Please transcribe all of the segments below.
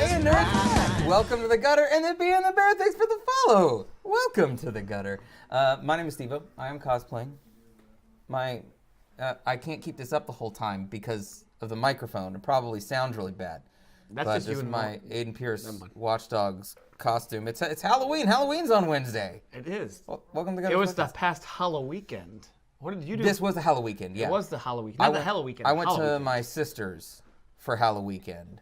Hey, nerds! Welcome to the gutter, and then being the bear. Thanks for the follow. Welcome to the gutter. My name is Steve-O. I am cosplaying. I can't keep this up the whole time because of the microphone. It probably sounds really bad. That's but just this you is and my Aiden Pierce Watchdogs costume. It's Halloween. Halloween's on Wednesday. It is. Well, welcome to the gutter. It was the past Halloween weekend. What did you do? This was the Halloween weekend, yeah. It was the Halloween. Not the Halloween weekend. I went to my sister's for Halloween weekend.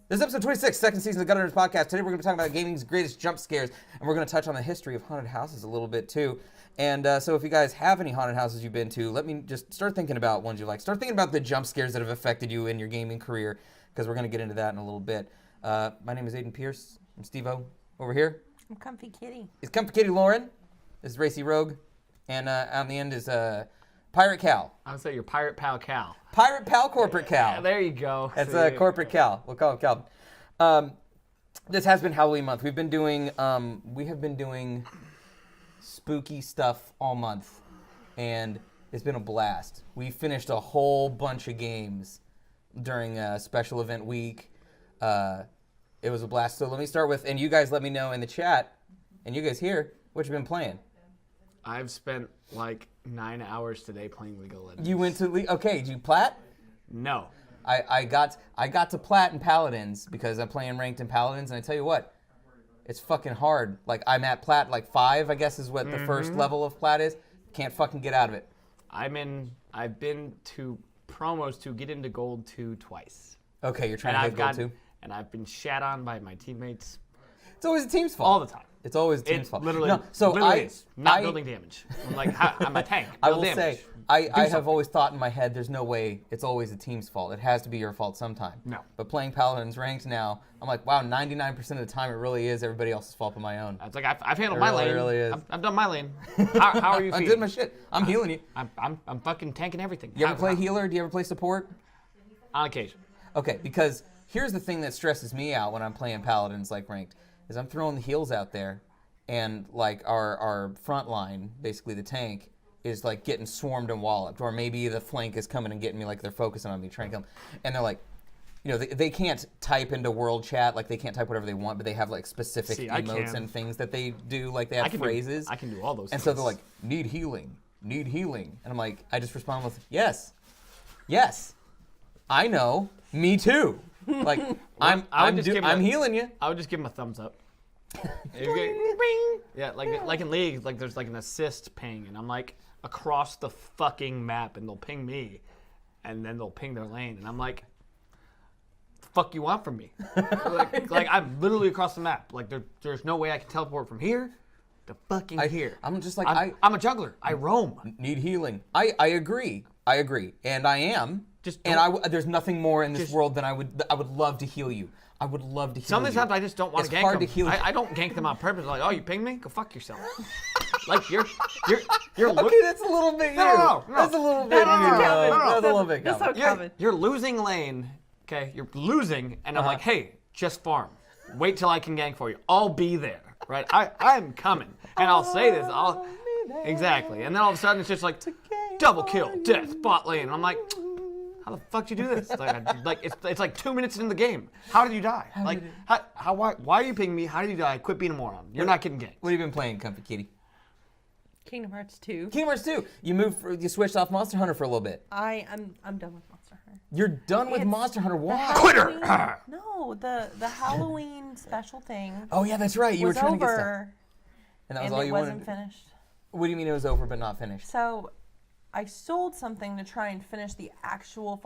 This is episode 26, second season of the Gutter Nerds podcast. Today we're going to be talking about gaming's greatest jump scares, and we're going to touch on the history of haunted houses a little bit too. And so if you guys have any haunted houses you've been to, let me just start thinking about ones you like. Start thinking about the jump scares that have affected you in your gaming career, because we're going to get into that in a little bit. My name is Aiden Pierce. I'm Steve-O. Over here. I'm Comfy Kitty. It's Comfy Kitty Lauren. This is Racy Rogue. And on the end is Pirate Cal. I would say your Pirate Pal Cal. Pirate Pal Corporate Cal. Yeah, there you go. That's Corporate Cal. We'll call him Cal. This has been Halloween month. We have been doing spooky stuff all month, and it's been a blast. We finished a whole bunch of games during special event week. It was a blast. So let me start with, and you guys let me know in the chat, and you guys here, what you've been playing. I've spent like 9 hours today playing League of Legends. You went to okay? Did you plat? No. I got to plat in Paladins because I'm playing ranked in Paladins, and I tell you what, it's fucking hard. Like I'm at plat like 5, I guess is what the first level of plat is. Can't fucking get out of it. I've been to promos to get into Gold 2 twice. Okay, you're trying to get Gold 2? And I've been shat on by my teammates. It's always the team's fault. All the time. It's always the team's fault. Literally, no, so literally is. Not building damage. I'm like, I'm a tank. I will say, I have always thought in my head, there's no way it's always the team's fault. It has to be your fault sometime. No. But playing Paladins ranked now, I'm like, wow, 99% of the time it really is everybody else's fault but my own. It's like I've handled my lane. It really is. I've done my lane. How are you feeling? I did my shit. I'm healing you. I'm fucking tanking everything. You ever play healer? Do you ever play support? On occasion. Okay, because here's the thing that stresses me out when I'm playing Paladins like ranked, is I'm throwing the heals out there, and like our front line, basically the tank, is like getting swarmed and walloped, or maybe the flank is coming and getting me, like they're focusing on me, trying to kill them, and they're like, you know, they can't type into world chat, like they can't type whatever they want, but they have like specific emotes and things that they do, like they have phrases. I can do all those and things. So they're like, need healing, and I'm like, I just respond with, yes, I know, me too. Like I'm healing you. I would just give him a thumbs up. Yeah, like in League, like there's like an assist ping, and I'm like across the fucking map, and they'll ping me, and then they'll ping their lane, and I'm like, the fuck you want from me? like I'm literally across the map. Like there's no way I can teleport from here to fucking here. I'm just like I'm a juggler. I roam. Need healing. I agree, and I am. There's nothing more in this world than I would love to heal you. I would love to heal you. Sometimes I just don't want to gank them. It's hard to heal you. I don't gank them on purpose. Like, oh, you ping me? Go fuck yourself. Like you're okay, that's a little bit no. That's a little bit That's a little bit common. You're losing lane. Okay, you're losing, and I'm like, hey, just farm. Wait till I can gank for you. I'll be there, right? I'm coming, and I'll say this. Exactly, and then all of a sudden it's just like double kill, death, bot lane, and I'm like, how the fuck did you do this? It's like 2 minutes into the game. How did you die? Why are you pinging me? How did you die? Quit being a moron. You're not getting ganked. What have you been playing, Comfy Kitty? Kingdom Hearts 2. Kingdom Hearts 2. You switched off Monster Hunter for a little bit. I'm done with Monster Hunter. You're done with Monster Hunter? Why? Quitter! No, the Halloween special thing. Oh yeah, that's right. You were trying to get stuff. And that was all you wanted. It wasn't finished. What do you mean it was over but not finished? So, I sold something to try and finish the actual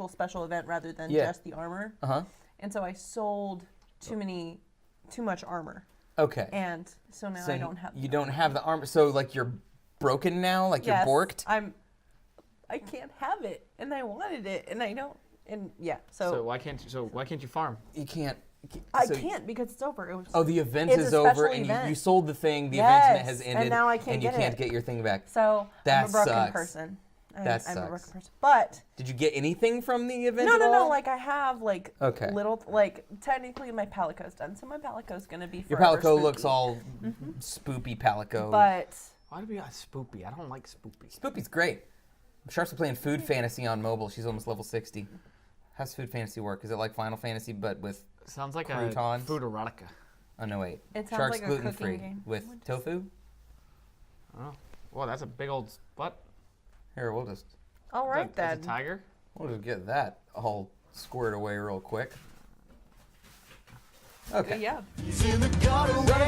special event rather than just the armor. And so I sold too much armor. Okay. And so now I don't have. You don't have the armor. So like you're broken now. Like you're borked. I can't have it, and I wanted it, and I don't. And yeah. So why can't you farm? You can't. I can't because it's over. The event is over, and you sold the thing. The event has ended, and now I can't and you can't get your thing back. So that I'm a broken sucks. person. I'm sucks. a broken person. But did you get anything from the event? No. Like I have little technically my palico's done, so my palico's gonna be your forever palico spooky. looks all spoopy palico. But why do we got spoopy? I don't like spoopy. Spoopy's great. Sharp's playing Food Fantasy on mobile. She's almost level 60. How's Food Fantasy work? Is it like Final Fantasy but with Sounds like croutons. a food erotica. Oh no, wait. It sounds Shark's like a gluten cooking free game. with tofu. Oh, well, that's a big old what? Here, we'll just All right That's then. a tiger. we'll just get that all squared away real quick. Okay. Yeah.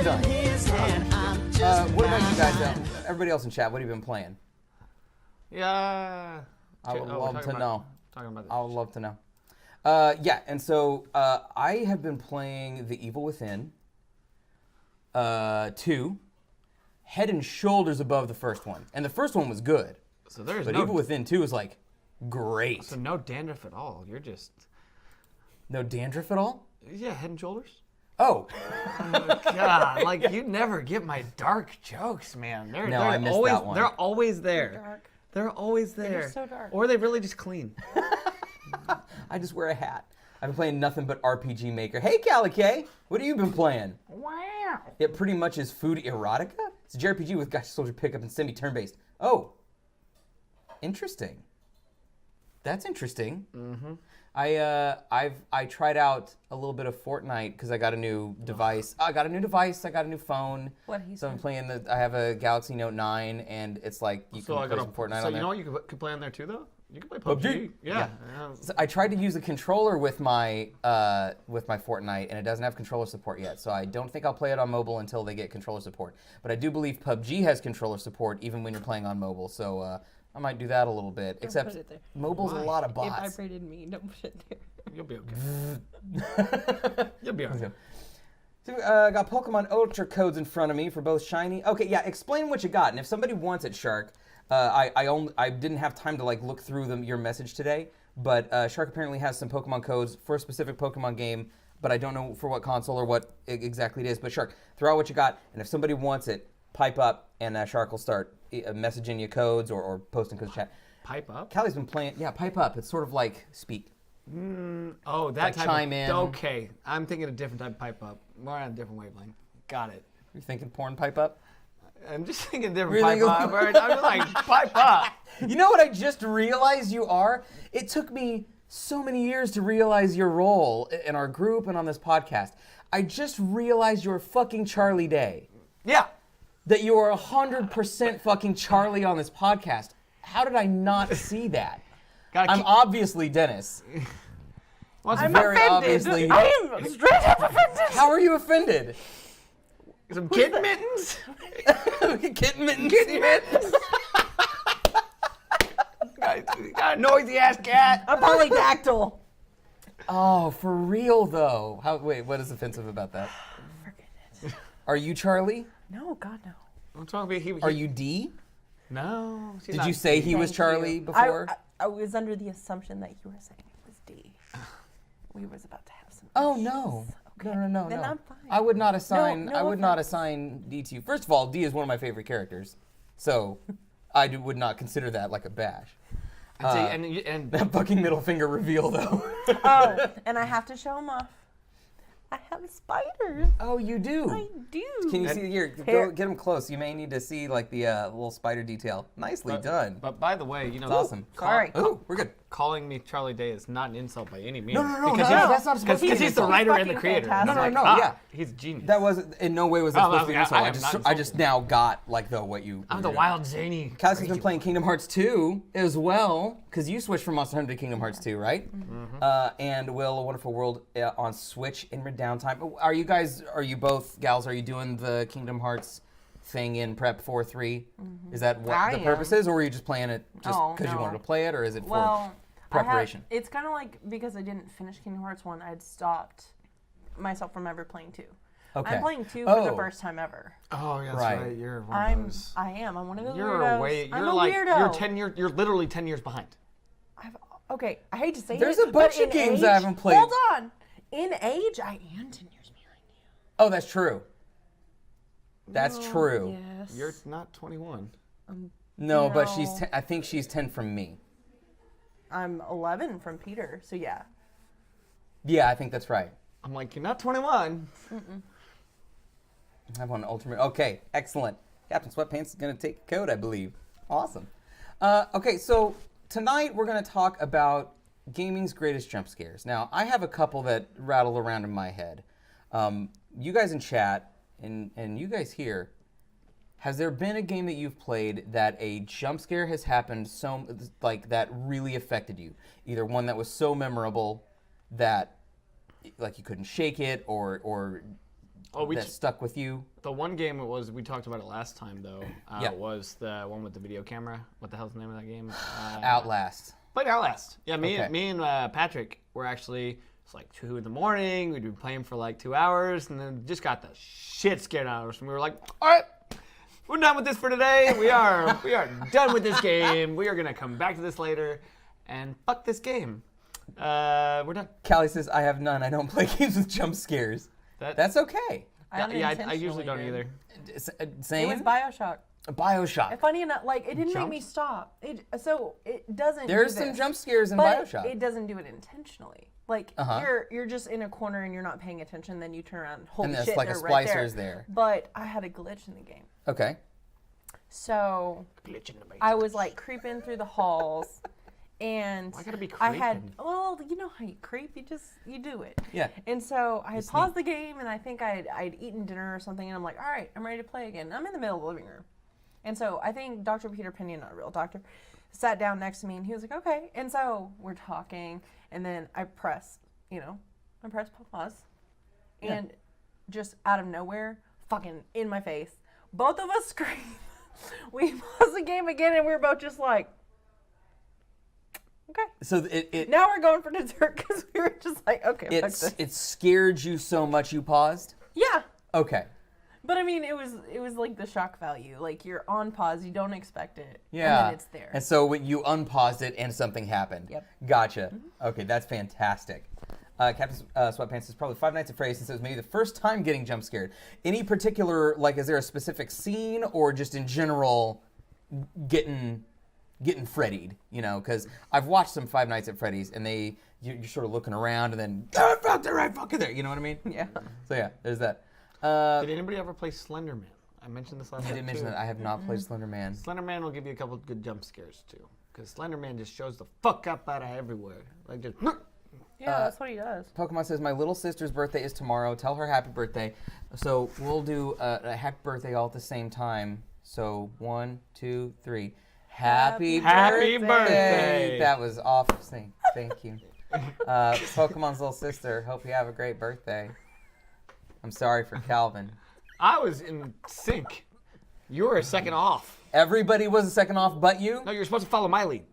Done. What about you guys? Everybody else in chat, what have you been playing? Yeah. I would we're love talking to know. Talking about I would love to know. Yeah, and so I have been playing The Evil Within 2, head and shoulders above the first one. And the first one was good, So there's but no Evil Within 2 is like great. so no dandruff at all. You're just No dandruff at all? yeah, Head and Shoulders. Oh, God, like you never get my dark jokes, man. They're I missed always that one. they're always there. Dark. They're always there. just so dark. Or they really just clean. I just wear a hat. I've been playing nothing but RPG Maker. Hey, Calique, what have you been playing? Wow. It pretty much is food erotica? It's a JRPG with Gacha Soldier pickup and semi-turn-based. Oh, interesting. That's interesting. Mm-hmm. I tried out a little bit of Fortnite because I got a new device. I got a new phone. What he So I'm said. playing I have a Galaxy Note 9, and it's like you can play some Fortnite so on you there. know what you could play on there too, though? You can play PUBG. PUBG. Yeah. So I tried to use a controller with my Fortnite, and it doesn't have controller support yet. So I don't think I'll play it on mobile until they get controller support. But I do believe PUBG has controller support even when you're playing on mobile. So I might do that a little bit. Except put it there. mobile's a lot of It bots. vibrated me. Don't put it there. You'll be okay. You'll be okay. So, got Pokemon Ultra codes in front of me for both shiny. Okay, yeah. Explain what you got, and if somebody wants it, Shark. I didn't have time to like look through your message today, but Shark apparently has some Pokemon codes for a specific Pokemon game, but I don't know for what console or what exactly it is. But Shark, throw out what you got, and if somebody wants it, pipe up, and Shark will start messaging you codes or posting codes in chat. Pipe up? Callie been playing. Yeah, pipe up. It's sort of like speak. Oh, that Like type chime of, in. Okay, I'm thinking a different type of pipe up. We're on a different wavelength. Got it. You're thinking porn pipe up? I'm just thinking different Really? pipe up. I'm like, pipe up. You know what I just realized you are? It took me so many years to realize your role in our group and on this podcast. I just realized you're fucking Charlie Day. Yeah. That you are 100% fucking Charlie on this podcast. How did I not see that? I'm obviously Dennis. I'm very offended. obviously- I am straight up offended. How are you offended? Some kitten mittens? Kitten mittens. Kitten mittens? Got a noisy ass cat. A polydactyl. Oh, for real though. Wait, what is offensive about that? Forget it. Are you Charlie? No, God, no. I'm talking about Are you D? No. she's Did not you say he was Thank Charlie you. before? I was under the assumption that you were saying it was D. We was about to have some. Oh issues. no. Okay. No. Then I'm fine. I would not assign. No I would not offense. assign D to you. First of all, D is one of my favorite characters, so I would not consider that like a bash. And That fucking middle finger reveal though. Oh, and I have to show him off. I have spiders. Oh, you do. I do. Can you see here? Go get him close. You may need to see like the little spider detail. Nicely done. But by the way, It's awesome. Sorry. Oh, we're good. calling me Charlie Day is not an insult by any means. No, Because that's not supposed to be because an he's the insult. writer and the Fucking creator. fantastic. No, yeah. He's a genius. That was in no way was that Oh, supposed to be an insult. I am not I just now got like what you. I'm the wild zany. Cassie's been crazy playing Kingdom Hearts 2 as well, because you switched from Monster Hunter to Kingdom Hearts 2, right? And Will, A Wonderful World on Switch in downtime. Are you both gals, are you doing the Kingdom Hearts thing in prep for 3? Is that what I the am. purpose is, or were you just playing it just Oh, because you no. wanted to play it, or is it for Well, preparation? It's kind of like because I didn't finish Kingdom Hearts 1, I'd stopped myself from ever playing 2. Okay. I'm playing 2 for the Oh. first time ever. Oh, yeah, that's Right. right. You're one of those. I'm one of those You're weirdos. way. I'm You're a like. weirdo. You're 10 years. You're literally 10 years behind. Okay, I hate to say There's it, a bunch but of in games age, I haven't played. Hold on. In age, I am 10 years behind you. Oh, that's true. That's true. Yes. You're not 21. No, but No. she's. I think she's 10 from me. I'm 11 from Peter, so yeah. Yeah, I think that's right. I'm like, you're not 21. I have one ultimate. Okay, excellent. Captain Sweatpants is going to take a code, I believe. Awesome. Okay, so tonight we're going to talk about gaming's greatest jump scares. Now, I have a couple that rattle around in my head. You guys in chat and you guys here, has there been a game that you've played that a jump scare has happened that really affected you? Either one that was so memorable that like you couldn't shake it, or that stuck with you? The one game we talked about it last time though. Was the one with the video camera. What the hell's the name of that game? Outlast. Played Outlast. Yeah, me and Patrick were actually. It's like 2 a.m. We'd been playing for like 2 hours, and then just got the shit scared out of us. And we were like, all right, we're done with this for today. We are done with this game. We are gonna come back to this later, and fuck this game. We're done. Callie says, I have none. I don't play games with jump scares. That's okay. I usually don't either. Same? It was Bioshock. Bioshock. Funny enough, like it didn't make me stop. It doesn't. There's do some this, jump scares in but Bioshock. It doesn't do it intentionally. Like you're just in a corner and you're not paying attention. Then you turn around and holy and shit, like a they're right splicer's there. there. But I had a glitch in the game. Okay. So Glitch in the matrix. I was like creeping through the halls, and Why gotta be I had creeping? you know how you creep, you do it. Yeah. And so I had paused the game, and I think I'd eaten dinner or something, and I'm like, all right, I'm ready to play again. And I'm in the middle of the living room, and so I think Dr. Peter Pinion, not a real doctor, sat down next to me, and he was like, okay. And so we're talking, and then I press pause, and just out of nowhere, fucking in my face, both of us scream. We paused the game again, and we were both just like, okay. So now we're going for dessert because we were just like, okay, fuck this. It scared you so much you paused? Yeah. Okay. But I mean, it was like the shock value. Like you're on pause, you don't expect it, yeah. and then it's there. And so when you unpaused it and something happened. Yep. Gotcha. Mm-hmm. Okay, that's fantastic. Captain Sweatpants is probably Five Nights at Freddy's, since it was maybe the first time getting jump scared. Any particular, like, is there a specific scene or just in general getting Freddy'd? You know, because I've watched some Five Nights at Freddy's, and you're sort of looking around and then, oh, fuck, they're right fucking there. You know what I mean? Yeah. So yeah, there's that. Did anybody ever play Slender Man? I mentioned this last time. I didn't mention that. I have not played Slender Man. Slender Man will give you a couple of good jump scares too, because Slender Man just shows the fuck up out of everywhere, like just. Yeah, that's what he does. Pokemon says, my little sister's birthday is tomorrow. Tell her happy birthday. So we'll do a happy birthday all at the same time. So 1, 2, 3. Happy birthday. That was awesome. Thank you. Pokemon's little sister, hope you have a great birthday. I'm sorry for Calvin. I was in sync. You were a second off. Everybody was a second off but you? No, you're supposed to follow my lead.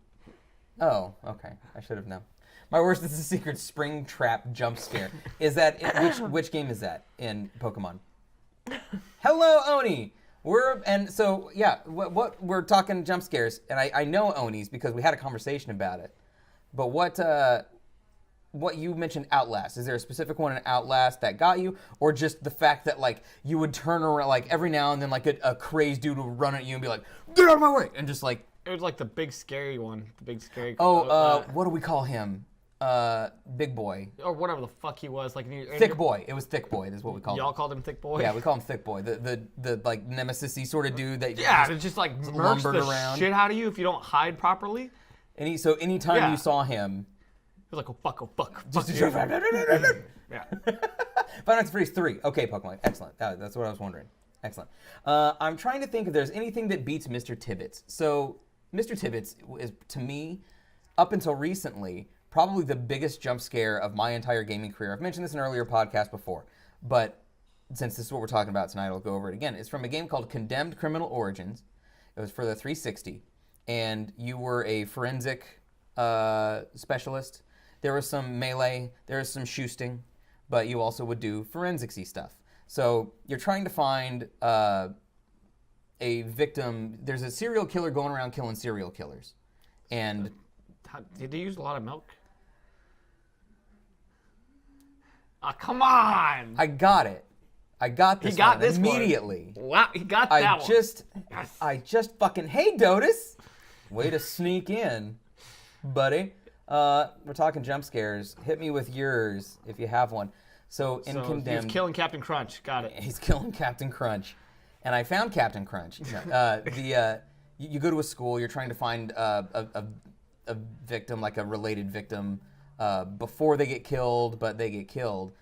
Oh, okay. I should have known. My worst is the secret spring trap jump scare. Is that which game is that in Pokemon? Hello, Oni. What we're talking jump scares, and I know Oni's because we had a conversation about it. But what you mentioned Outlast, is there a specific one in Outlast that got you, or just the fact that like you would turn around like every now and then like a crazed dude would run at you and be like, get out of my way, and just like. It was like the big scary one, the big scary. What do we call him? Big Boy. Or whatever the fuck he was. Like Thick Boy. It was Thick Boy. That's what we called him. Y'all called him Thick Boy? Yeah, we call him Thick Boy. The like nemesis-y sort of dude that it's just like murks the shit out of you if you don't hide properly. And so anytime you saw him, he was like, oh fuck. Just Yeah. Five Nights at Freddy's 3. Okay, Pokemon. Excellent. That's what I was wondering. Excellent. I'm trying to think if there's anything that beats Mr. Tibbets. So Mr. Tibbets is, to me, up until recently, probably the biggest jump scare of my entire gaming career. I've mentioned this in an earlier podcast before, but since this is what we're talking about tonight, I'll go over it again. It's from a game called Condemned Criminal Origins. It was for the 360, and you were a forensic specialist. There was some melee, there was some shoosting, but you also would do forensics-y stuff. So you're trying to find a victim. There's a serial killer going around killing serial killers. And did they use a lot of milk? Ah, come on! I got it. I got this. He got one this immediately. One. Wow, he got that one. I just fucking, hey, Dotus! Way to sneak in, buddy. We're talking jump scares. Hit me with yours if you have one. So in Condemned, he's killing Captain Crunch. Got it. He's killing Captain Crunch, and I found Captain Crunch. You go to a school. You're trying to find a a victim, like a related victim, before they get killed, but they get killed.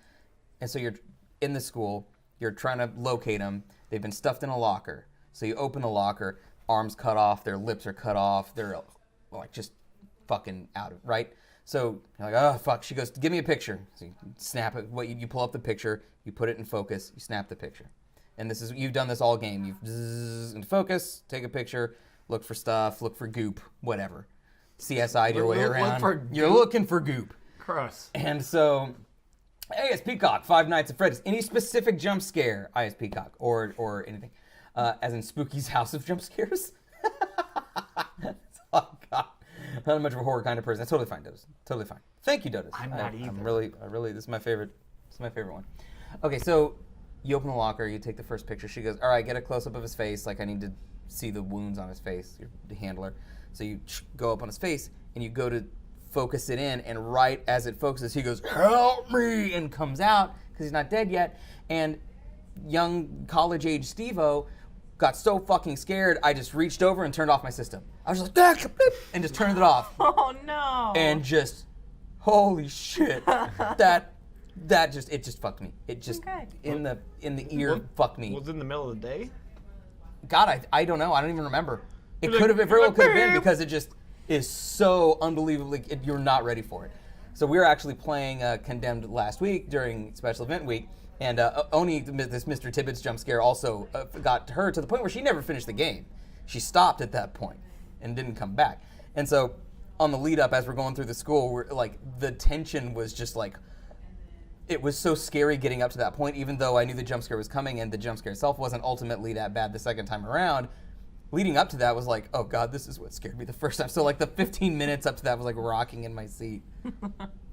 And so you're in the school, you're trying to locate them. They've been stuffed in a locker. So you open the locker, arms cut off, their lips are cut off, they're like just fucking out of it, right? So you're like, oh fuck. She goes, give me a picture. So you snap it. You pull up the picture, you put it in focus, you snap the picture. And you've done this all game. You've zzz, in focus, take a picture, look for stuff, look for goop, whatever. CSI'd your way around. You're looking for goop. Gross. And so, hey, it's Peacock, Five Nights at Freddy's. Any specific jump scare, I as Peacock, or anything. As in Spooky's House of Jump Scares. Oh, God. I'm not much of a horror kind of person. That's totally fine, Dodos. Totally fine. Thank you, Dodos. I'm not either. I'm really, this is my favorite. This is my favorite one. Okay, so you open the locker, you take the first picture. She goes, all right, get a close-up of his face. Like, I need to see the wounds on his face, your handler. So you go up on his face, and you go to focus it in, and right as it focuses, he goes, help me, and comes out, because he's not dead yet. And young college-age Steve-O got so fucking scared, I just reached over and turned off my system. I was just like, and just turned it off. Oh, no. And just, holy shit, that just fucked me. It just, in the ear, fucked me. Was it in the middle of the day? God, I don't know. I don't even remember. It could have, it very well could have been, because it just is so unbelievably, you're not ready for it. So we were actually playing Condemned last week during special event week, and Oni, this Mr. Tibbetts jump scare, also got her to the point where she never finished the game. She stopped at that point and didn't come back. And so on the lead up, as we're going through the school, we're like, the tension was just like, it was so scary getting up to that point, even though I knew the jump scare was coming and the jump scare itself wasn't ultimately that bad the second time around. Leading up to that was like, oh God, this is what scared me the first time. So like the 15 minutes up to that was like rocking in my seat.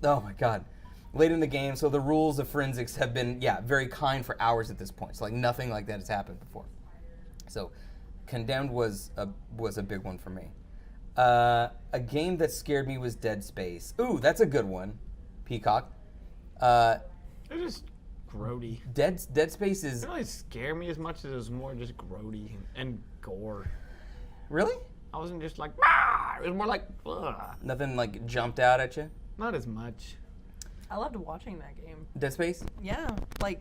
Oh my God. Late in the game, so the rules of forensics have been, very kind for hours at this point. So like nothing like that has happened before. So Condemned was a big one for me. A game that scared me was Dead Space. Ooh, that's a good one. Peacock. It just grody. Dead Space is... It didn't really scare me as much as it was more just grody and gore. Really? I wasn't just like, ah! It was more like, ugh. Nothing like jumped out at you? Not as much. I loved watching that game. Dead Space? Yeah. Like,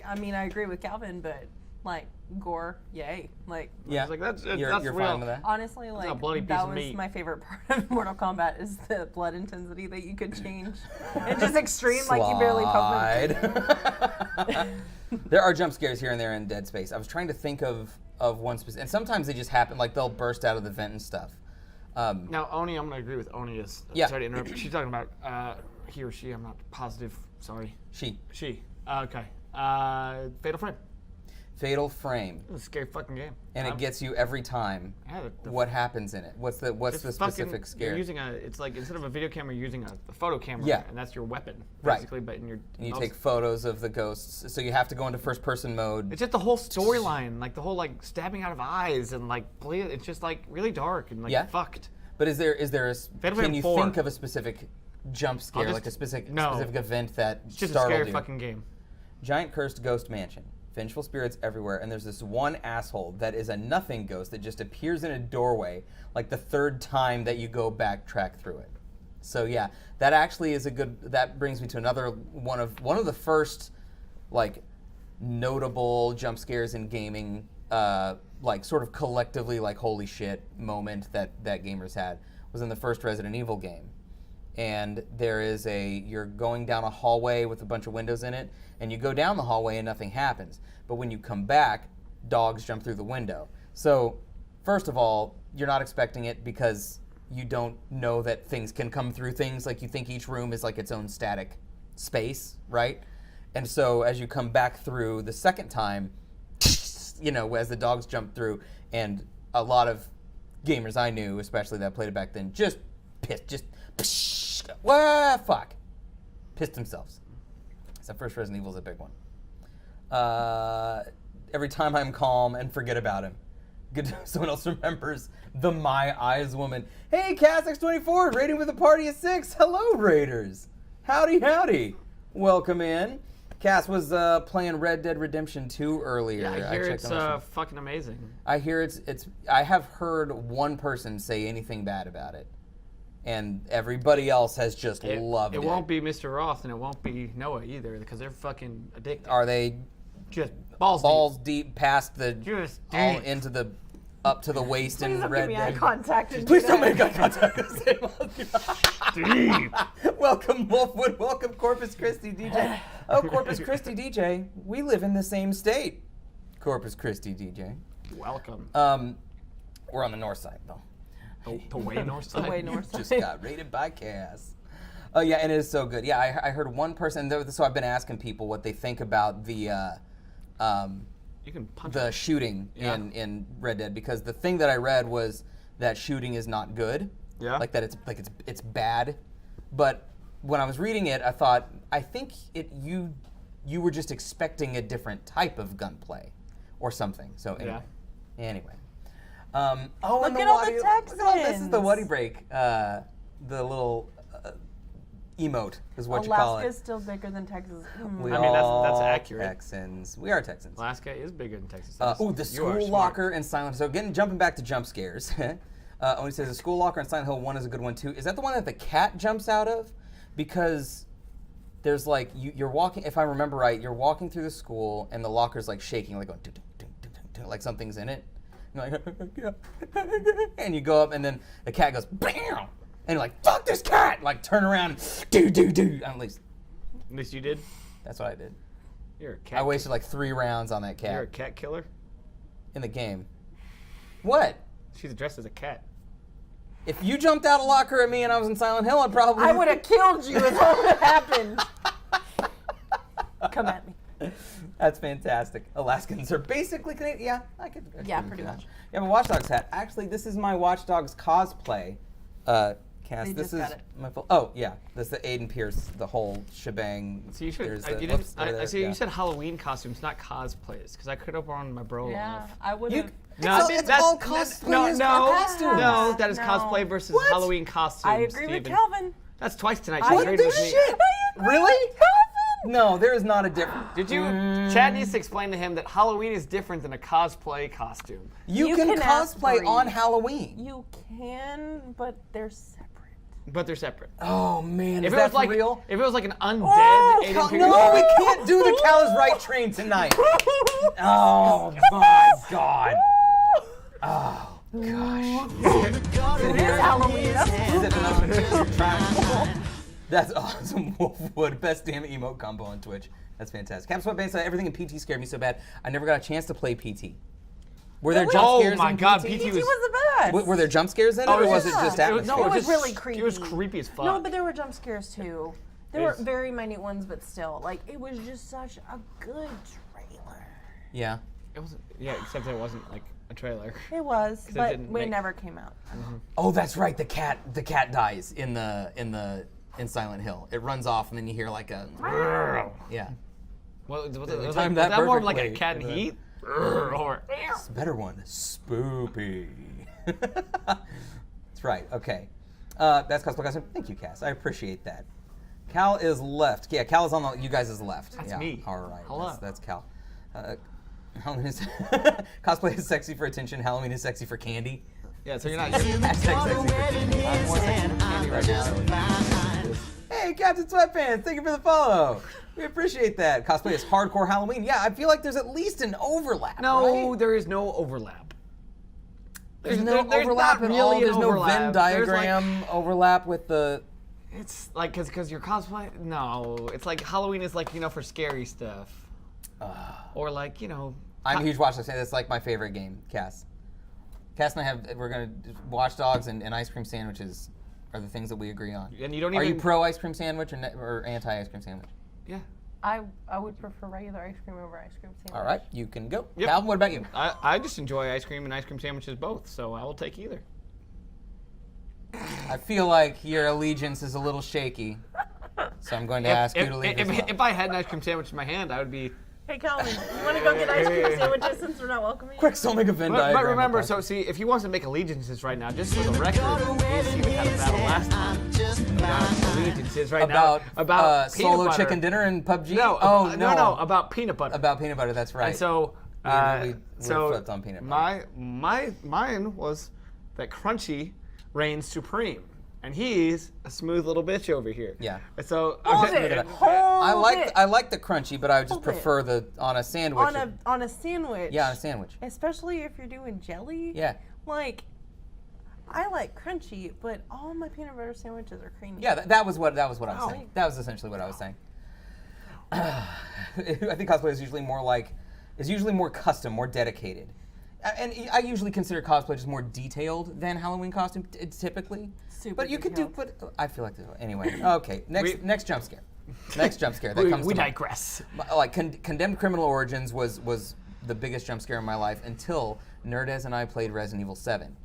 I mean, I agree with Calvin, but like gore, yay. Like, Yeah. It's like, that's you're real. fine with that? honestly, like a bloody piece that of was meat. my favorite part of Mortal Kombat is the blood intensity that you could change. It's just extreme, like you barely poke them. There are jump scares here and there in Dead Space. I was trying to think of one specific, and sometimes they just happen, like they'll burst out of the vent and stuff. Now, Oni, I'm going to agree with Oni. Sorry to interrupt. She's talking about he or she. I'm not positive. Sorry. She. Okay. Fatal Frame. Fatal Frame. It's a scary fucking game. And it gets you every time. Yeah, What happens in it? What's the specific scare? You're using it's like instead of a video camera, you're using a photo camera. Yeah. And that's your weapon, Right. basically. But And you take photos of the ghosts, so you have to go into first person mode. It's just the whole storyline, like the whole like stabbing out of eyes and like it's just like really dark and like fucked. But is there Fatal can Frame you 4. think of a specific jump scare, like a specific event that It's just a startled scary you? fucking game. Giant cursed ghost mansion. Vengeful spirits everywhere, and there's this one asshole that is a nothing ghost that just appears in a doorway like the third time that you go backtrack through it. So yeah, that actually is that brings me to another one of the first like notable jump scares in gaming, like sort of collectively like holy shit moment that gamers had was in the first Resident Evil game. And there is you're going down a hallway with a bunch of windows in it, and you go down the hallway and nothing happens. But when you come back, dogs jump through the window. So, first of all, you're not expecting it because you don't know that things can come through things. Like, you think each room is like its own static space, right? And so, as you come back through the second time, you know, as the dogs jump through, and a lot of gamers I knew, especially that played it back then, just pissed, pissed themselves. So first Resident Evil is a big one. Every time I'm calm and forget about him. Good, someone else remembers the My Eyes woman. Hey, Cass-X24, rating with a party of 6. Hello, Raiders. Howdy. Welcome in. Cass was playing Red Dead Redemption 2 earlier. Yeah, I hear it's fucking amazing. I hear I have heard one person say anything bad about it. and everybody else has just loved it. It won't be Mr. Roth and it won't be Noah either because they're fucking addicted. Are they Just balls deep past the Just all deep. into the up to the waist Please in don't Red give me eye Dead? contact. And Please do don't that. make eye contact. deep? Welcome, Wolfwood. Welcome, Corpus Christi DJ. Oh, Corpus Christi DJ. We live in the same state. Corpus Christi DJ. Welcome. We're on the north side, though. The way north side. The way north Just side. got rated by Cass. Oh yeah, and it is so good. Yeah, I heard one person. So I've been asking people what they think about the You can punch the shooting Yeah. in Red Dead, because the thing that I read was that shooting is not good. Yeah. Like that it's bad. But when I was reading it, I think you were just expecting a different type of gunplay or something. So anyway. Yeah. Anyway. Look and at all the Look at all this is the Texans. Woody break. The little emote is what you call Alaska's it. still bigger than Texas. We I mean, that's all accurate. Texans. We are Texans. Alaska is bigger than Texas. The You are school smart. locker and Silent. So jumping back to jump scares. When he says the school locker in Silent Hill 1 is a good one too. Is that the one that the cat jumps out of? Because there's like you're walking. If I remember right, you're walking through the school and the locker's like shaking, like going, ding, ding, ding, ding, ding, like something's in it. And you're like, and you go up and then the cat goes, bam, and you're like, fuck this cat! Like turn around, do. At least you did. that's what I did. You're a cat. I wasted like 3 rounds on that cat You're a cat killer. in the game. What? She's dressed as a cat. If you jumped out a locker at me and I was in Silent Hill, I'd probably. I would have killed you if that would have happened. Come at me. That's fantastic. Alaskans are basically Canadian. Yeah, I could. Yeah, agree pretty with much. that. You have a Watch Dogs hat. Actually, this is my Watch Dogs cosplay. Cass, They this just is got it. my full. Oh yeah, this is the Aiden Pierce, the whole shebang. So you should. There's I, the- you didn't, whoops, over I there, see. yeah. You said Halloween costumes, not cosplays, because I could have worn my bro Yeah, off. I would You, have. it's all cosplay. No, that is No. cosplay versus What? Halloween costumes. I agree with Steven. Calvin. That's twice tonight. I She's agree agreed What with the me. shit? Really? No, there is not a difference. Did you? Chad needs to explain to him that Halloween is different than a cosplay costume. You You can can ask cosplay Bree. on Halloween. You can, but they're separate. But they're separate. Oh man, If is it that was like for real? if it was like an undead Oh, Aiden Cal- Pierce- No, we can't do the Cal is Right train tonight. Oh my god. Oh gosh. It is Halloween. That's awesome, Wolfwood. Best damn emote combo on Twitch. That's fantastic. Cap Sweatband said everything in PT scared me so bad. I never got a chance to play PT. Were there jump Oh scares my in God, PT? PT He was the best. Were there jump scares in it, Oh, or was it yeah. just It was- atmosphere? no, It was just- really It was creepy. creepy as fuck. No, but there were jump scares too. There were It's- very minute ones, but still, like it was just such a good trailer. Yeah. It wasn't. Yeah, except it wasn't like a trailer. It was, it but didn't we make- never came out. Oh, that's right. The cat dies in Silent Hill. It runs off, and then you hear like a. Yeah. Well, was timed that that more of like a perfectly. cat in heat? Or It's a better one. Spoopy. That's right. Okay. That's Cosplay Costume. Thank you, Cass. I appreciate that. Cal is left. Yeah, Cal is on you guys' left. That's yeah. me. All right. Hello. That's Cal. Halloween is cosplay is sexy for attention. Halloween is sexy for candy. yeah, so you're not. Hashtag sexy for candy. I'm more sexy for candy right now. Hey, Captain Sweatpants, thank you for the follow. We appreciate that. Cosplay is hardcore Halloween. Yeah, I feel like there's at least an overlap. No, right? there is no overlap. There's no there's overlap not at all. really an There's no overlap. Venn There's, like- diagram overlap with the. It's like because your cosplay. No, it's like Halloween is like for scary stuff. Or like I'm a huge Watch Dogs fan. That's like my favorite game, Cass. Cass and we're gonna Watch Dogs and ice cream sandwiches are the things that we agree on. And you don't Are even. you pro ice cream sandwich or anti ice cream sandwich? Yeah. I would prefer regular ice cream over ice cream sandwich. All right, you can go. Yep. Calvin, what about you? I just enjoy ice cream and ice cream sandwiches both, so I will take either. I feel like your allegiance is a little shaky, so I'm going to ask you to leave as well. If I had an ice cream sandwich in my hand, I would be. Hey, Calvin, you want to go get ice cream sandwiches since we're not welcoming you? Quick, so make a Venn But diagram. remember, of so see, if he wants to make allegiances right now, just for the record, he's even had a battle last time. About allegiances right about now. About peanut solo butter. chicken dinner and PUBG. No, oh no, about peanut butter. about peanut butter. That's right. And so, we flipped on peanut butter. mine was that crunchy reigns supreme. and he's a smooth little bitch over here. Yeah. So Hold okay, it. I like the crunchy, but I would just prefer the on a sandwich. On a sandwich. Yeah, on a sandwich. Especially if you're doing jelly. Yeah. Like, I like crunchy, but all my peanut butter sandwiches are creamy. Yeah, that was what I was Oh. saying. That was essentially what I was saying. I think cosplay is usually more custom, more dedicated. And I usually consider cosplay just more detailed than Halloween costume typically. Super but you could do, detailed. but I feel like anyway. Okay, next jump scare. Next jump scare that comes we to mind. digress. Like Condemned Criminal Origins was the biggest jump scare in my life until Nerdez and I played Resident Evil 7.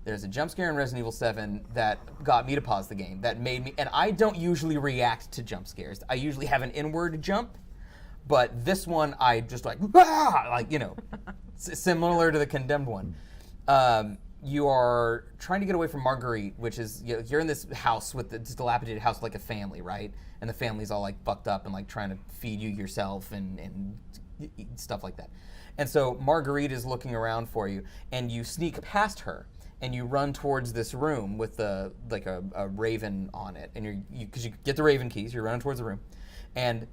There's a jump scare in Resident Evil 7 that got me to pause the game. That made me, and I don't usually react to jump scares. I usually have an inward jump, but this one I just like, like similar to the Condemned one. You are trying to get away from Marguerite, which is you're in this house with this dilapidated house with like a family, right? And the family's all like fucked up and like trying to feed you yourself and stuff like that. And so Marguerite is looking around for you, and you sneak past her, and you run towards this room with a raven on it, and because you get the raven keys, you're running towards the room, and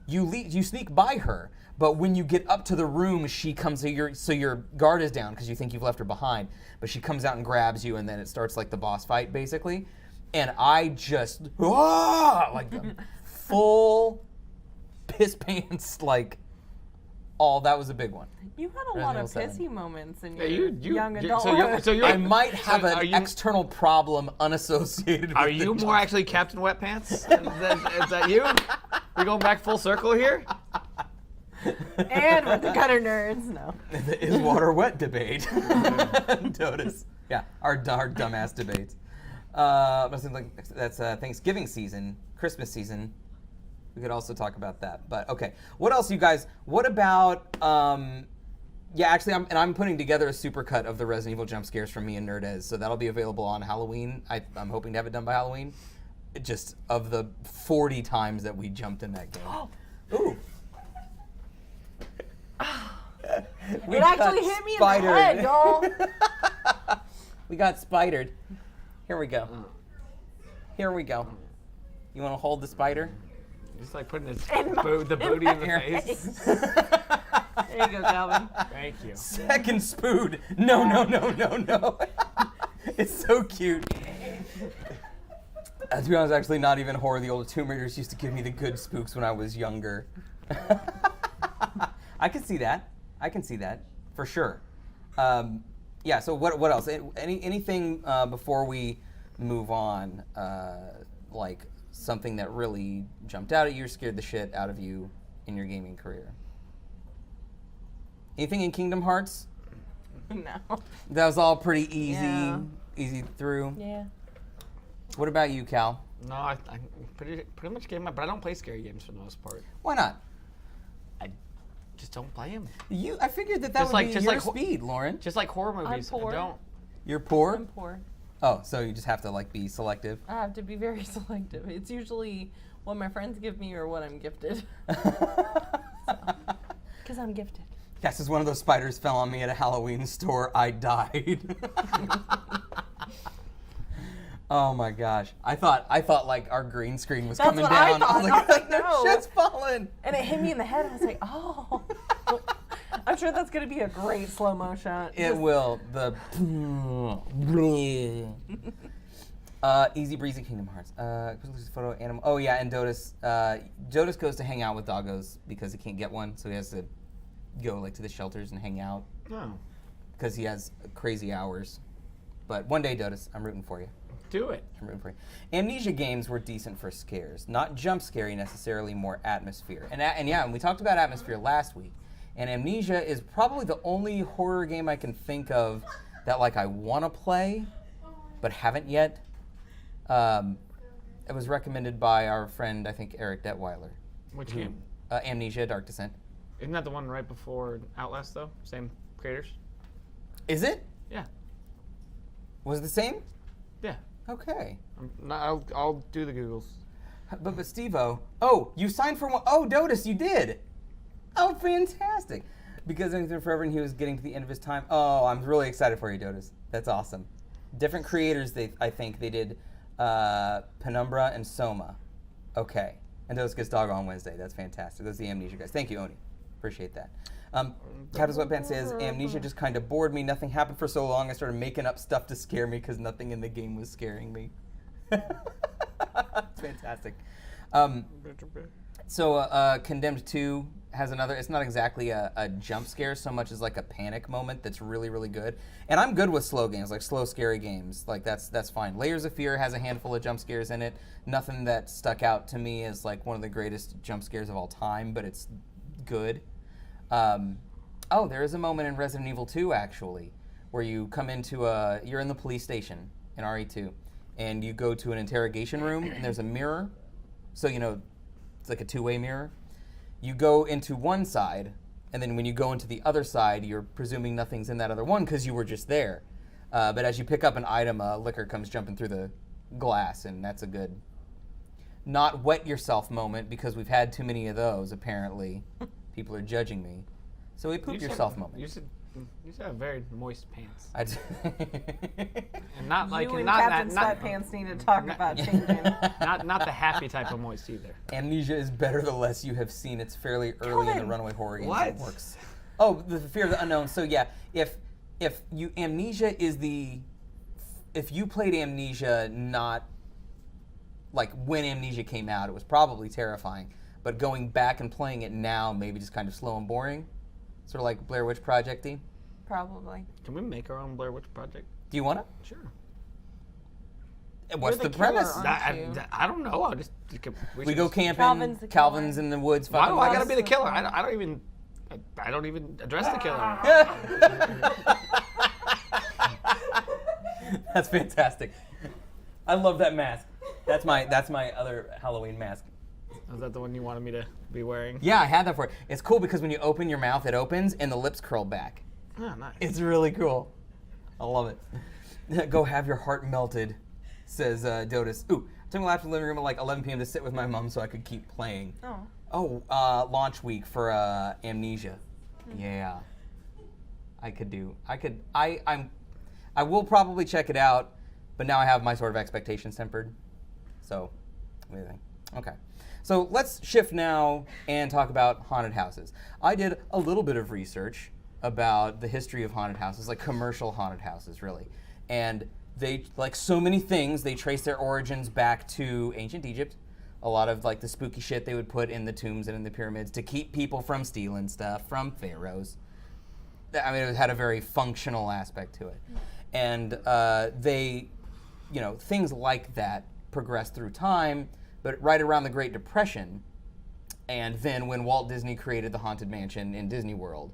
you sneak by her. But when you get up to the room, she comes. So your guard is down because you think you've left her behind. But she comes out and grabs you, and then it starts like the boss fight, basically. And I just like full piss pants, like that was a big one. You had a lot of pissy moments in your young you- adult. so you're I might have are an you- external problem unassociated. Are with you the more actually Captain Wet Pants? Is that you? We're going back full circle here? And with the gutter nerds, no. The is water wet debate. Notice. Yeah, our dumbass debates. But it seems like that's Thanksgiving season, Christmas season. We could also talk about that. But okay, what else, you guys? What about? Actually, I'm putting together a supercut of the Resident Evil jump scares from me and Nerdez, so that'll be available on Halloween. I'm hoping to have it done by Halloween. Just of the 40 times that we jumped in that game. Ooh. It actually hit me in the head, y'all. We got spidered. Here we go. Here we go. You want to hold the spider? Just like putting the booty in the face. There you go, Calvin. Thank you. Second spood. No. It's so cute. To be honest, actually not even horror. The old Tomb Raiders used to give me the good spooks when I was younger. I can see that. For sure. So what else? Anything before we move on, like something that really jumped out at you or scared the shit out of you in your gaming career? Anything in Kingdom Hearts? No. That was all pretty easy. Yeah. Easy through. Yeah. What about you, Cal? No, I pretty much gave my, but I don't play scary games for the most part. Why not? I just don't play them. I figured that Just would like- be just your like speed, Lauren. Just like horror movies, poor. I don't. You're poor? I'm poor. Oh, so you just have to be selective. I have to be very selective. It's usually what my friends give me or what I'm gifted. Because I'm gifted. Yes, as one of those spiders fell on me at a Halloween store, I died. Oh my gosh. I thought like our green screen was That's coming what I down. thought. was I was like, no no. shit's falling. And it hit me in the head. I was like, oh. I'm sure that's going to be a great slow-mo shot. It will. The easy breezy Kingdom Hearts. Photo animal. Oh yeah, and Dodus goes to hang out with doggos because he can't get one, so he has to go to the shelters and hang out No. because he has crazy hours. But one day, Dodus, I'm rooting for you. Do it. I'm rooting for you. Amnesia games were decent for scares, not jump scary necessarily, more atmosphere. And we talked about atmosphere last week. And Amnesia is probably the only horror game I can think of that I want to play, but haven't yet. It was recommended by our friend, I think, Eric Detweiler. Which game? Amnesia: Dark Descent. Isn't that the one right before Outlast, though? Same creators? Is it? Yeah. Was it the same? Yeah. Okay. I'll do the Googles. But Steve-O, you signed for one. Oh, Dodus, you did. Oh, fantastic. Because Anything Forever, and he was getting to the end of his time. Oh, I'm really excited for you, Dodus. That's awesome. Different creators, I think they did Penumbra, and Soma. Okay. And Dos gets dog on Wednesday. That's fantastic. Those are the Amnesia guys. Thank you, Oni. Appreciate that. Captain Sweatpants says, Amnesia just kind of bored me. Nothing happened for so long. I started making up stuff to scare me because nothing in the game was scaring me. It's fantastic. So Condemned 2 has another, it's not exactly a jump scare so much as like a panic moment that's really, really good. And I'm good with slow games, like slow, scary games. Like that's fine. Layers of Fear has a handful of jump scares in it. Nothing that stuck out to me as like one of the greatest jump scares of all time, but it's good. There is a moment in Resident Evil 2 actually, where you come into you're in the police station in RE2, and you go to an interrogation room, and there's a mirror. So, it's like a two-way mirror. You go into one side, and then when you go into the other side, you're presuming nothing's in that other one because you were just there. But as you pick up an item, a liquor comes jumping through the glass, and that's a good not wet yourself moment because we've had too many of those, apparently. People are judging me. So we poop yourself moment. You should have very moist pants. And not like you and Captain Sweatpants need to talk about changing. Not the happy type of moist either. Amnesia is better the less you have seen. It's fairly early in the Runaway Horror game. What? It works. Oh, the fear of the unknown. So yeah, if you Amnesia is if you played Amnesia not like when Amnesia came out, it was probably terrifying. But going back and playing it now, maybe just kind of slow and boring. Sort of like Blair Witch Project-y. Probably. Can we make our own Blair Witch Project? Do you want to? Sure. What's the premise? I don't know. We go camping. Calvin's in the woods. Why do I gotta be the killer? I don't even address the killer. That's fantastic. I love that mask. That's my other Halloween mask. Is that the one you wanted me to be wearing? Yeah, I had that for it. It's cool because when you open your mouth, it opens and the lips curl back. Oh, nice. It's really cool. I love it. Go have your heart melted, says Dotus. Ooh, took me left to the living room at like 11 p.m. to sit with my mom so I could keep playing. Oh. Launch week for Amnesia. Yeah. I will probably check it out, but now I have my sort of expectations tempered. So, what do you think? Okay. So let's shift now and talk about haunted houses. I did a little bit of research about the history of haunted houses, like commercial haunted houses, really. And they, like so many things, they trace their origins back to ancient Egypt. A lot of like the spooky shit they would put in the tombs and in the pyramids to keep people from stealing stuff from pharaohs. I mean, it had a very functional aspect to it. And things like that progressed through time. But right around the Great Depression, and then when Walt Disney created the Haunted Mansion in Disney World,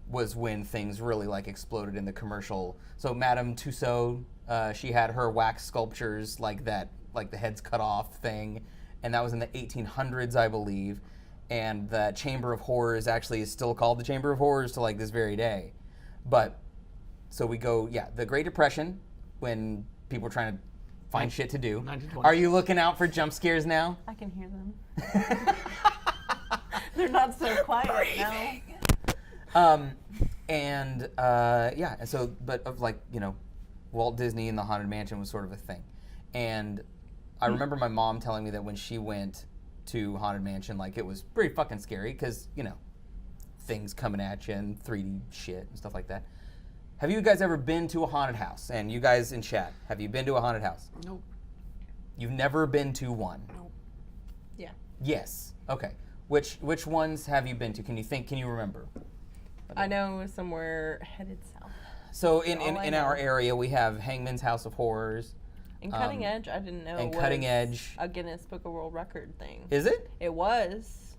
was when things really like exploded in the commercial. So Madame Tussauds, she had her wax sculptures like that, like the heads cut off thing, and that was in the 1800s, I believe. And the Chamber of Horrors actually is still called the Chamber of Horrors to like this very day. But so we go, the Great Depression, when people were trying to find shit to do. Are you looking out for jump scares now? I can hear them. They're not so quiet now. And so, but of like, Walt Disney and the Haunted Mansion was sort of a thing. And I remember my mom telling me that when she went to Haunted Mansion, like it was pretty fucking scary because, things coming at you and 3D shit and stuff like that. Have you guys ever been to a haunted house? And you guys in chat, have you been to a haunted house? Nope. You've never been to one? Nope. Yeah. Yes. Okay. Which ones have you been to? Can you remember? I know somewhere headed south. So in our area, we have Hangman's House of Horrors. And Cutting Edge, I didn't know. And Cutting Edge. A Guinness Book of World Record thing. Is it? It was.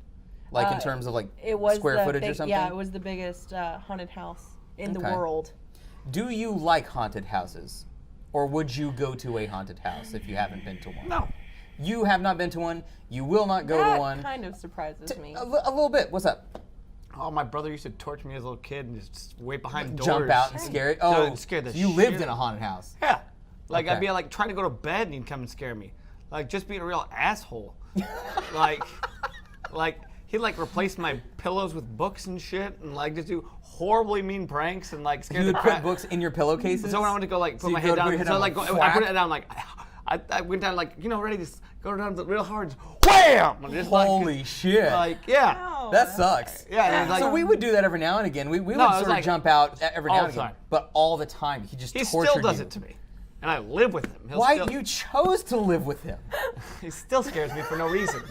Like in terms of like square footage or something? Yeah, it was the biggest haunted house in the world. Do you like haunted houses? Or would you go to a haunted house if you haven't been to one? No. You have not been to one. You will not go to one. That kind of surprises me. A little bit. What's up? Oh, my brother used to torture me as a little kid and just wait behind doors. Jump out and scare it? Oh, scare the you lived in a haunted house. Yeah. Like, I'd be like trying to go to bed and he'd come and scare me. Like, just being a real asshole. like, he'd like replace my pillows with books and shit and like just do horribly mean pranks and like scare you the would crap. Put books in your pillowcases? So when I went to go like put So my head down, I put it down like I went down like, ready to go down real hard. Wham! I'm just Holy shit. yeah. Ow, That sucks. Yeah, and it's like, So we would do that every now and again. We would No, it was sort of like jump out every now all and the again. time. But all the time. He just he tortured still does you. it to me. And I live with him. Why you chose to live with him? He still scares me for no reason.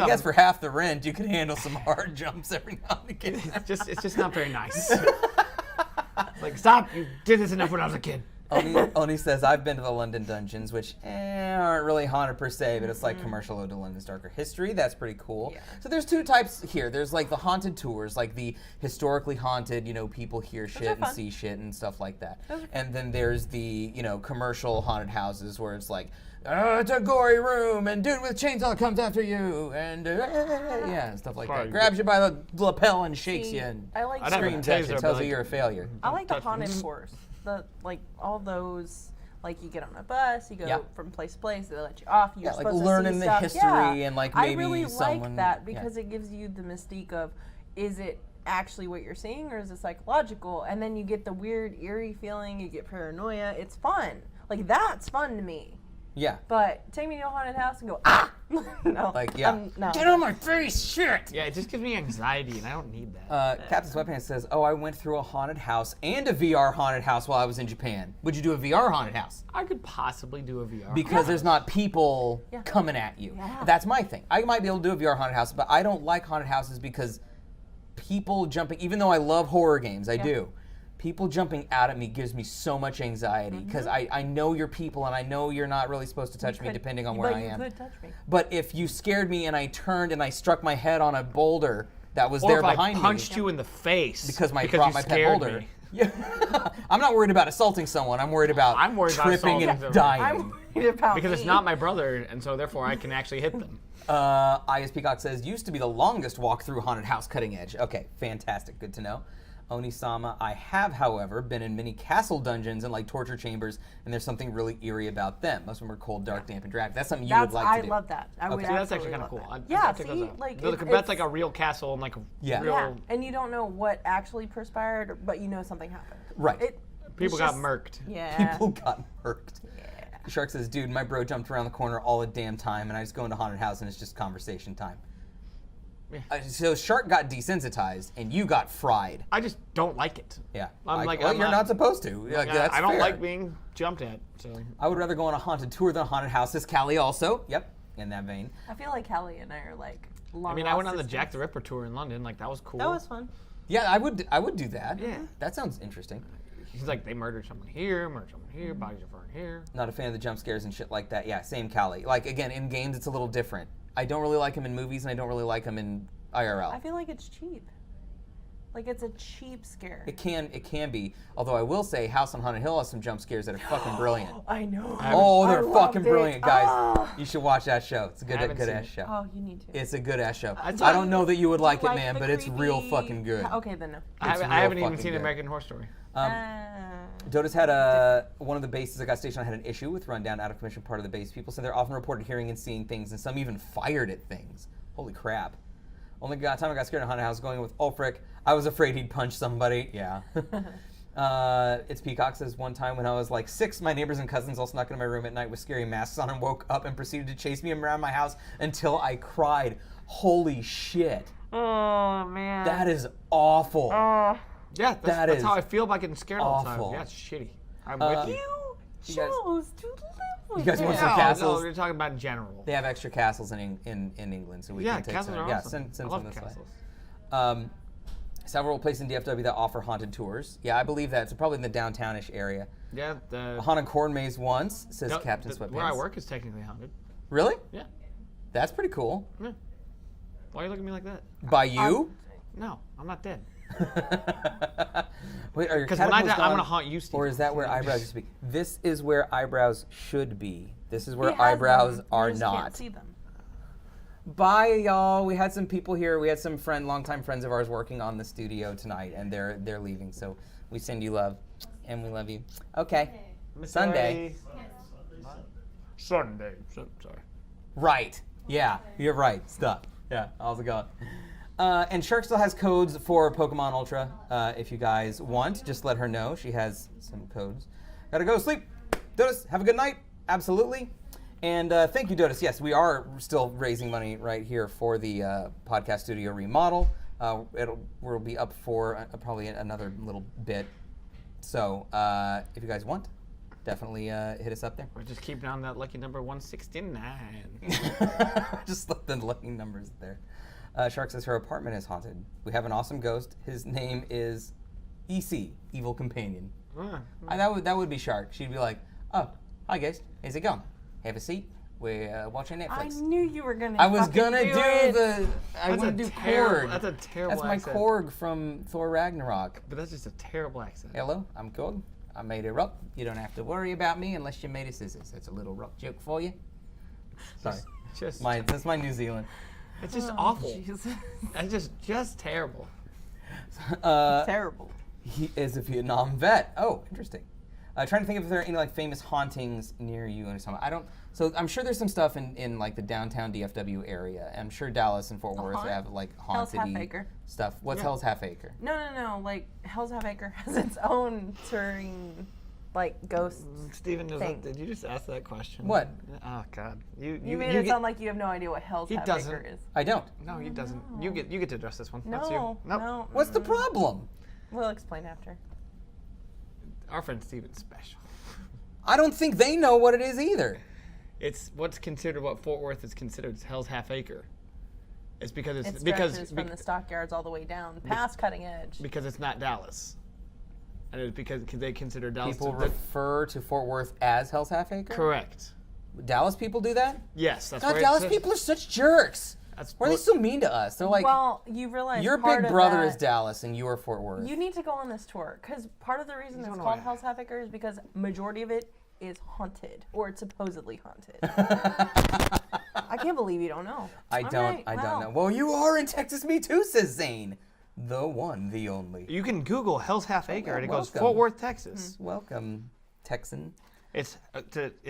I guess for half the rent, you could handle some hard jumps every now and again. It's just not very nice. It's like, stop, you did this enough when I was a kid. Oni says, I've been to the London dungeons, which aren't really haunted per se, but it's like commercial ode to London's darker history. That's pretty cool. Yeah. So there's two types here. There's like the haunted tours, like the historically haunted, people hear shit and fun. see shit and stuff like that. Those are fun. And then there's the, commercial haunted houses where it's like, it's a gory room, and dude with a chainsaw comes after you, and and stuff like Sorry. that. Grabs you by the lapel and shakes See, you and I like I'd have a screams at you, taser, tells but you you're a failure. I like the touch haunted me. tours. All those, like you get on a bus, you go Yeah. from place to place, they let you off. You're Yeah, like supposed learning to see the stuff. history Yeah. and, like, I maybe really someone- like that yeah. because it gives you the mystique of, is it actually what you're seeing or is it psychological? And then you get the weird eerie feeling. You get paranoia. It's fun. Like that's fun to me. Yeah. But take me to a haunted house and go no. Like, yeah. No. Get on my face, shit! Yeah, it just gives me anxiety, and I don't need that. Captain Sweatpants says, I went through a haunted house and a VR haunted house while I was in Japan. Would you do a VR haunted house? I could possibly do a VR. Because there's not people Yeah. coming at you. Yeah. That's my thing. I might be able to do a VR haunted house, but I don't like haunted houses because people jumping, even though I love horror games, I do. People jumping out at me gives me so much anxiety because I know you're people and I know you're not really supposed to touch me depending on where I am. But you could touch me. But if you scared me and I turned and I struck my head on a boulder that was or there if I behind punched me you in the face because you brought my pet scared boulder. me. Yeah. I'm not worried about assaulting someone. I'm worried about I'm worried about tripping and assaulting someone. dying. I'm worried about Because it's me. not my brother, and so therefore I can actually hit them. IS Peacock says, used to be the longest walk through haunted house cutting edge. Okay, fantastic. Good to know. Onisama, I have, however, been in many castle dungeons and like torture chambers, and there's something really eerie about them. Most of them are cold, dark, damp, and drab. That's something you would like to do. I love that. I would Okay. See, that's actually absolutely kind of love cool. that. Yeah, I'd check those see, out. like That's like a real castle and like a Yeah. real. Yeah, and you don't know what actually perspired, but you know something happened. Right. People It's got just- murked. Yeah. People got murked. Shark says, dude, my bro jumped around the corner all the damn time, and I just go into haunted house and it's just conversation time. Yeah. So Shark got desensitized, and you got fried. I just don't like it. Yeah. I'm like, well, I'm you're not supposed to. Like, Yeah, that's I don't fair. like being jumped at. So I would rather go on a haunted tour than a haunted house. Says Callie also. Yep, in that vein. I feel like Callie and I are like long I mean, I went lost on the Jack the sisters. Ripper tour in London. Like that was cool. That was fun. Yeah, I would do that. Yeah. That sounds interesting. He's like, they murdered someone here, bodies are burned here. Not a fan of the jump scares and shit like that. Yeah, same Callie. Like, again, in games, it's a little different. I don't really like them in movies, and I don't really like them in IRL. I feel like it's cheap. Like it's a cheap scare. It can be. Although I will say, House on Haunted Hill has some jump scares that are fucking brilliant. I know. Oh, they're I loved fucking it. brilliant, guys. Ah. You should watch that show. It's a I haven't good seen ass it. show. Oh, you need to. It's a good ass show. I I don't know that you would like it, Like man, the but it's real creepy- fucking good. Okay, then no. It's I real haven't even fucking seen good. American Horror Story. Dota's had one of the bases that got stationed on had an issue with rundown, out of commission part of the base. People said they're often reported hearing and seeing things, and some even fired at things. Holy crap. Only time I got scared in a haunted house going with Ulfric. I was afraid he'd punch somebody. Yeah. It's Peacock says, one time when I was like 6, my neighbors and cousins all snuck into my room at night with scary masks on and woke up and proceeded to chase me around my house until I cried. Holy shit. Oh man. That is awful. Yeah, That that's is how I feel about getting scared all the awful. time. Yeah, it's shitty. I'm with you. You guys- chose to live with you guys want some No, castles? No, we're talking about in general. They have extra castles in England, so we Yeah, can take castles some. are Yeah, awesome. send I some love this castles. way. Several places in DFW that offer haunted tours. Yeah, I believe that. It's probably in the downtownish area. Yeah, A haunted corn maze once, says no, Captain Sweatpants. where I work is technically haunted. Really? Yeah. That's pretty cool. Yeah. Why are you looking at me like that? By you? No, I'm not dead. Wait, are your Because when I catapults die, I'm gone? gonna haunt you, Steve. Or is that where eyebrows used to be? This is where eyebrows should be. This is where He has eyebrows them, are you just not. Can't see them. Bye, y'all. We had some people here. We had some longtime friends of ours working on the studio tonight, and they're leaving. So we send you love, and we love you. Okay. Sunday. Sunday. Sorry. Right. Yeah, you're right. Stop. Yeah, how's it going? And Shark still has codes for Pokemon Ultra. If you guys want, just let her know. She has some codes. Gotta go sleep. Dotus, have a good night. Absolutely. And thank you, Dotus. Yes, we are still raising money right here for the podcast studio remodel. We'll be up for probably another little bit. So if you guys want, definitely hit us up there. We're just keeping on that lucky number 169. Just let the lucky numbers there. Shark says her apartment is haunted. We have an awesome ghost. His name is EC, Evil Companion. That would be Shark. She'd be like, "Oh, hi guys, how's it going? Have a seat. We're watching Netflix." I knew you were gonna. I was gonna do do it. I was gonna do Korg. That's a terrible That's my accent. Korg from Thor Ragnarok. But that's just a terrible accent. Hello, I'm Korg. I made her up. You don't have to worry about me unless you made a scissors. That's a little rock joke for you. Sorry, that's my New Zealand. It's just awful. Jesus. It's just terrible. Terrible. He is a Vietnam vet. Oh, interesting. Trying to think if there are any like famous hauntings near you or something. I don't. So I'm sure there's some stuff in like the downtown DFW area. I'm sure Dallas and Fort Worth have like Hell's haunted Half Acre. stuff. What's Hell's Half Acre? No. Like Hell's Half Acre has its own touring, like ghost. Steven, thing. did you just ask that question? What? Oh God, you made it sound like you have no idea what Hell's Half doesn't. Acre is. I don't. No, he doesn't. You get to address this one. That's you. No, Nope. no. What's the problem? We'll explain after. Our friend Steven's special. I don't think they know what it is either. It's what's considered what Fort Worth is considered Hell's Half Acre. It's because It it's stretches from the stockyards all the way down past Cutting Edge. because it's not Dallas, and it's because they consider Dallas. People refer to Fort Worth as Hell's Half Acre? Correct. Dallas people do that? Yes, that's God, where Dallas it says. people are such jerks. That's Why are they what- so mean to us? They're like, Well, you realize your part big of brother that, is Dallas and you are Fort Worth. You need to go on this tour because part of the reason it's don't know called why. Hell's Half Acre is because majority of it is haunted or it's supposedly haunted. I can't believe you don't know. I don't know. Well, you are in Texas, me too, says Zane. The one, the only. You can Google Hell's Half Acre, and it goes welcome. Fort Worth, Texas. Welcome, Texan. It's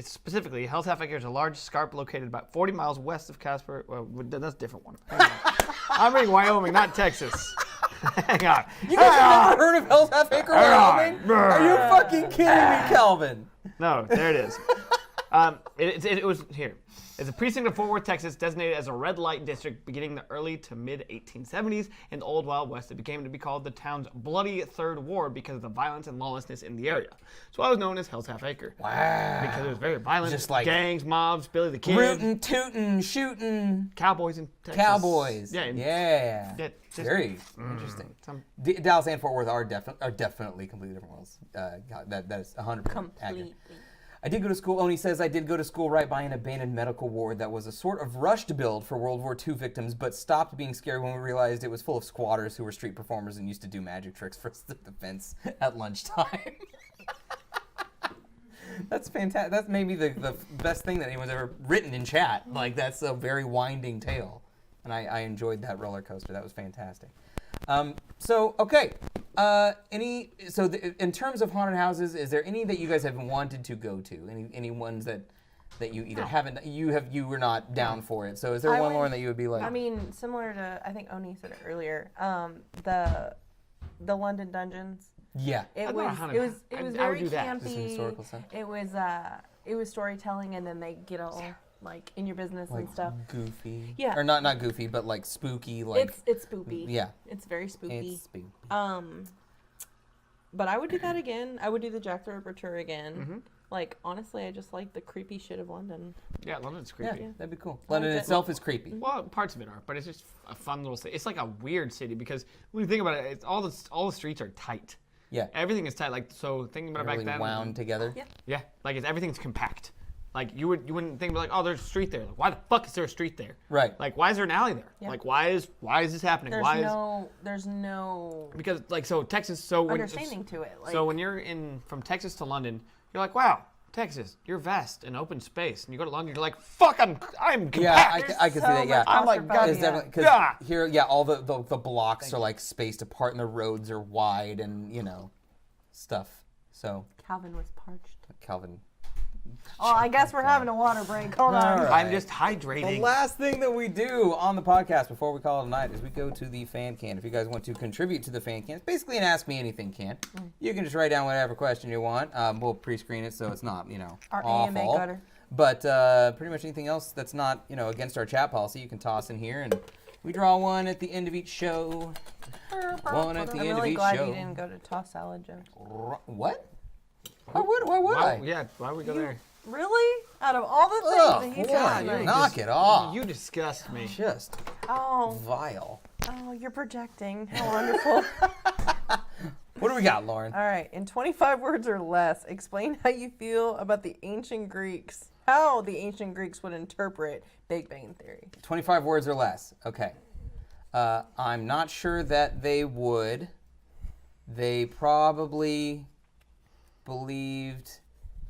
specifically Hell's Half Acre is a large scarp located about 40 miles west of Casper. Well, that's a different one. Hang on. I'm reading Wyoming, not Texas. Hang on. You guys have never heard of Hell's Half Acre, Wyoming? Are you fucking kidding me, Calvin? No, there it is. It was here. It's a precinct of Fort Worth, Texas, designated as a red light district beginning the early to mid 1870s. In the Old Wild West, it became to be called the town's Bloody Third Ward because of the violence and lawlessness in the area. So it was known as Hell's Half Acre. Wow. Because it was very violent. Just like gangs, mobs, Billy the Kid. Rootin', tootin', shootin'. Cowboys in Texas. Cowboys. Yeah. Yeah. Yeah, just- Very interesting. some- Dallas and Fort Worth are definitely completely different worlds. That is 100% accurate. Completely. I did go to school. Oni says I did go to school right by an abandoned medical ward that was a sort of rushed build for World War II victims, but stopped being scary when we realized it was full of squatters who were street performers and used to do magic tricks for defense at lunchtime. That's fantastic. That's maybe the best thing that anyone's ever written in chat. Like, that's a very winding tale. And I enjoyed that roller coaster. That was fantastic. In terms of haunted houses, is there any that you guys have wanted to go to? Any ones that you either haven't, you were not down for it? So is there one, Lauren, that you would be like? I mean, similar to I think Oni said it earlier. The London Dungeons. Yeah. It I'd was not it was I- it was I would very do that. campy. Just some historical stuff. It was storytelling, and then they get all like in your business Like and stuff. goofy. Yeah. Or not goofy, but like spooky. Like It's spoopy. yeah. It's very spooky. It's spooky. But I would do that again. I would do the Jack the Ripper tour again. Mm-hmm. Like honestly, I just like the creepy shit of London. Yeah, London's Yeah, creepy. that'd be cool. London it. itself is creepy. Well, parts of it are, but it's just a fun little city. It's like a weird city because when you think about it, it's all the streets are tight. Yeah. Everything is tight. Like so, thinking about it Really back then. wound together. Yeah. Yeah, like everything's compact. Like you wouldn't think like, oh, there's a street there. Like, why the fuck is there a street there? Right. Like, why is there an alley there? Yeah. Like, why is this happening? There's no Because like so Texas. So when understanding to it. Like, so when you're from Texas to London, you're like, wow, Texas, you're vast and open space. And you go to London, you're like, fuck, I'm compact. Yeah, I There's can see so that. Yeah, much I'm like, claustrophobia. It's definitely because Yeah. here, all the blocks are like spaced apart and the roads are wide and stuff. So Calvin was parched. Calvin Oh, I guess we're having a water break. Hold on. All right. I'm just The hydrating. last thing that we do on the podcast before we call it a night is we go to the fan can. If you guys want to contribute to the fan can, it's basically an Ask Me Anything can. You can just write down whatever question you want. We'll pre-screen it so it's not, Our awful. AMA gutter. But pretty much anything else that's not, against our chat policy, you can toss in here, and we draw one at the end of each show. One at the I'm end really of each glad show. you didn't go to toss salad, Joe. What? Why would I? Yeah, why would we go there? Really? Out of all the Ugh, things that he's boy, got tonight. knock it off. You disgust me. Just Oh, vile. you're projecting. How wonderful. What do we got, Lauren? All right, in 25 words or less, explain how you feel about the ancient Greeks, how the ancient Greeks would interpret Big Bang Theory. 25 words or less. Okay. I'm not sure that they would. They probably believed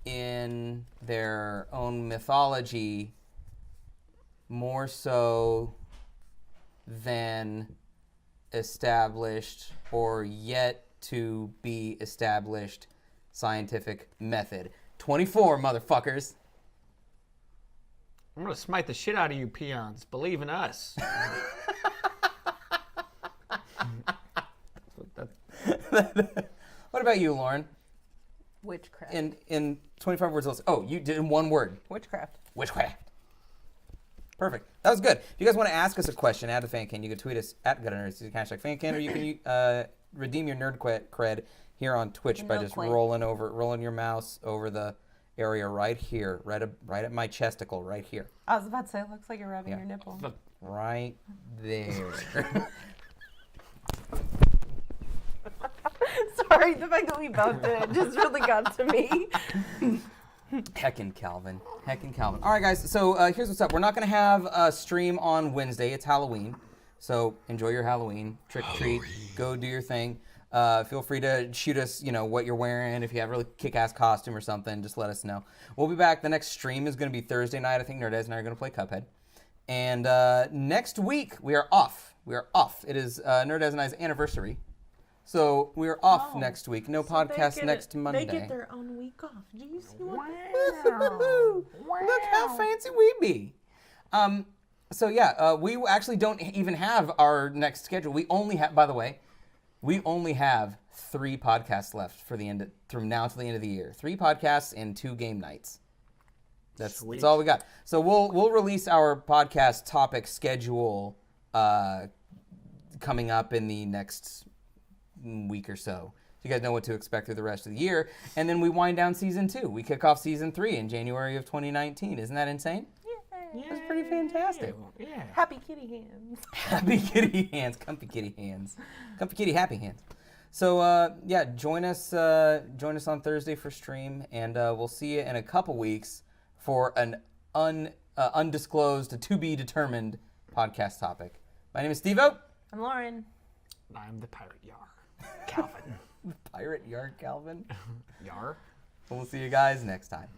in their own mythology more so than established or yet to be established scientific method. 24, motherfuckers. I'm gonna smite the shit out of you peons. Believe in us. What about you, Lauren? Witchcraft. In 25 words or less. Oh, you did in one word. Witchcraft. Witchcraft. Perfect. That was good. If you guys want to ask us a question, add the fan can. You can tweet us at #GutterNerds using hashtag fan can, or you can redeem your nerd cred here on Twitch by just rolling your mouse over the area right here, right at my chesticle, right here, I was about to say, it looks like you're rubbing your nipple. right there. Sorry, the fact that we both did it just really got to me. Heckin' Calvin. All right, guys. So here's what's up. We're not going to have a stream on Wednesday. It's Halloween. So enjoy your Halloween. Trick or treat. Go do your thing. Feel free to shoot us, what you're wearing. If you have a really kick-ass costume or something, just let us know. We'll be back. The next stream is going to be Thursday night. I think Nerdez and I are going to play Cuphead. And next week, we are off. It is Nerdez and I's anniversary. So we're off next week. No podcast next Monday. They get their own week off. Do you see what? Wow. Look how fancy we be. So yeah, we actually don't even have our next schedule. We only have, by the way, 3 podcasts left from now to the end of the year. 3 podcasts and 2 game nights. That's all we got. So we'll release our podcast topic schedule coming up in the next week or so. You guys know what to expect through the rest of the year. And then we wind down season 2. We kick off season 3 in January of 2019. Isn't that insane? Yeah. That's pretty fantastic. Yeah. Happy kitty hands. Happy kitty hands. Comfy kitty hands. Comfy kitty happy hands. So, join us on Thursday for stream. And we'll see you in a couple weeks for an undisclosed, to be determined podcast topic. My name is Steve-O. I'm Lauren. I'm the pirate Yar. Calvin. Pirate Yard Calvin. Yar. We'll see you guys next time.